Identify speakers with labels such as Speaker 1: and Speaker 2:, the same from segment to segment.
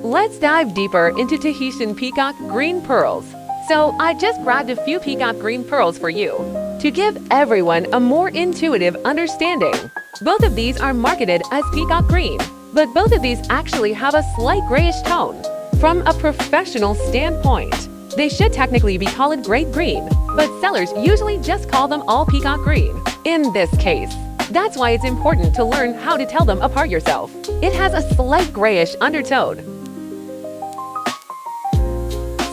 Speaker 1: Let's dive deeper into Tahitian Peacock green pearls. So I just grabbed a few Peacock green pearls for you to give everyone a more intuitive understanding. Both of these are marketed as Peacock green, but both of these actually have a slight grayish tone. From a professional standpoint, they should technically be called grade green, but sellers usually just call them all Peacock green. In this case, that's why it's important to learn how to tell them apart yourself. It has a slight grayish undertone.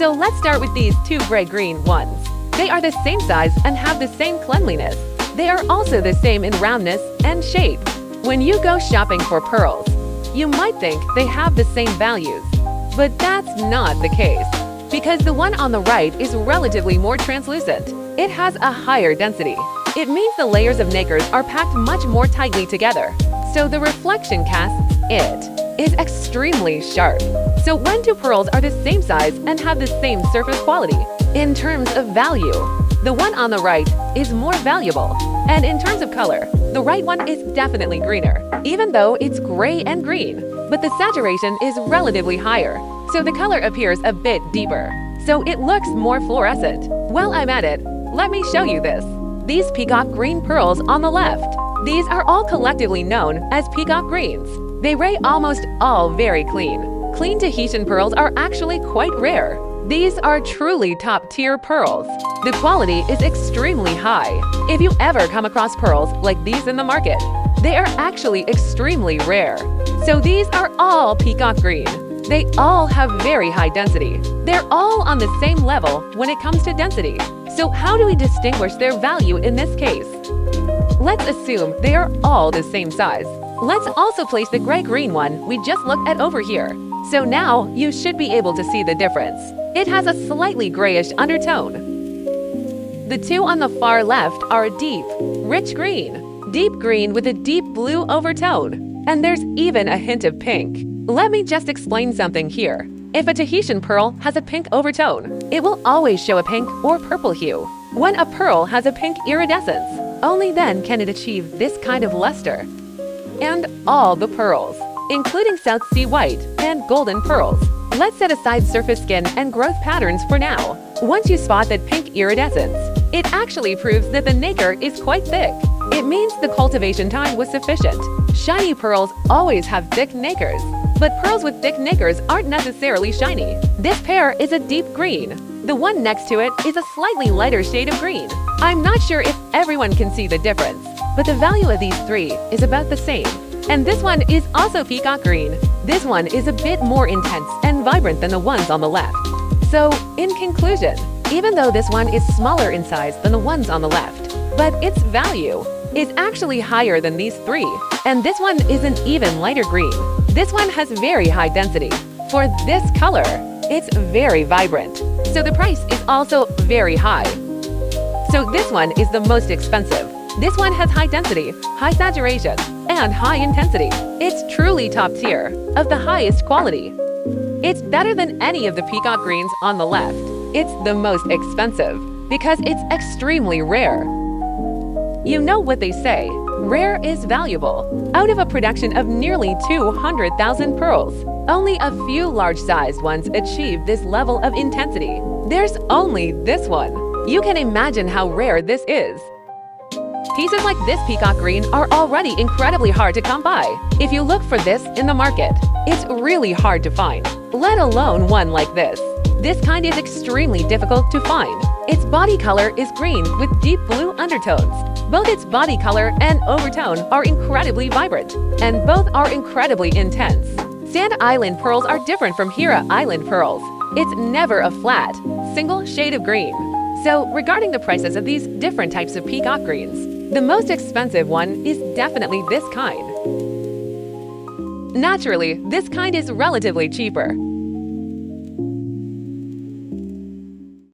Speaker 1: So let's start with these two gray green ones. They are the same size and have the same cleanliness. They are also the same in roundness and shape. When you go shopping for pearls, you might think they have the same values, but that's not the case, because the one on the right is relatively more translucent. It has a higher density. It means the layers of nacres are packed much more tightly together, so the reflection casts it is extremely sharp. So when two pearls are the same size and have the same surface quality, in terms of value, the one on the right is more valuable. And in terms of color, the right one is definitely greener, even though it's gray and green, but the saturation is relatively higher, so the color appears a bit deeper. So it looks more fluorescent. While I'm at it, let me show you this. These Peacock green pearls on the left. These are all collectively known as Peacock greens. They ray almost all very clean. Clean Tahitian pearls are actually quite rare. These are truly top-tier pearls. The quality is extremely high. If you ever come across pearls like these in the market, they are actually extremely rare. So these are all Peacock green. They all have very high density. They're all on the same level when it comes to density. So how do we distinguish their value in this case? Let's assume they are all the same size. Let's also place the gray-green one we just looked at over here. So now you should be able to see the difference. It has a slightly grayish undertone. The two on the far left are deep, rich deep green with a deep blue overtone. And there's even a hint of pink. Let me just explain something here. If a Tahitian pearl has a pink overtone, it will always show a pink or purple hue. When a pearl has a pink iridescence, only then can it achieve this kind of luster. And all the pearls, including South Sea white and golden pearls. Let's set aside surface skin and growth patterns for now. Once you spot that pink iridescence, it actually proves that the nacre is quite thick. It means the cultivation time was sufficient. Shiny pearls always have thick nacres, but pearls with thick nacres aren't necessarily shiny. This pair is a deep green. The one next to it is a slightly lighter shade of green. I'm not sure if everyone can see the difference, but the value of these three is about the same. And this one is also Peacock green. This one is a bit more intense and vibrant than the ones on the left. So, in conclusion, even though this one is smaller in size than the ones on the left, but its value is actually higher than these three. And this one is an even lighter green. This one has very high density. For this color, it's very vibrant. So the price is also very high. So this one is the most expensive. This one has high density, high saturation, and high intensity. It's truly top tier, of the highest quality. It's better than any of the Peacock greens on the left. It's the most expensive, because it's extremely rare. You know what they say, rare is valuable. Out of a production of nearly 200,000 pearls, only a few large-sized ones achieve this level of intensity. There's only this one. You can imagine how rare this is. Pieces like this Peacock green are already incredibly hard to come by. If you look for this in the market, it's really hard to find, let alone one like this. This kind is extremely difficult to find. Its body color is green with deep blue undertones. Both its body color and overtone are incredibly vibrant, and both are incredibly intense. Sand Island pearls are different from Hira Island pearls. It's never a flat, single shade of green. So, regarding the prices of these different types of Peacock greens, the most expensive one is definitely this kind. Naturally, this kind is relatively cheaper,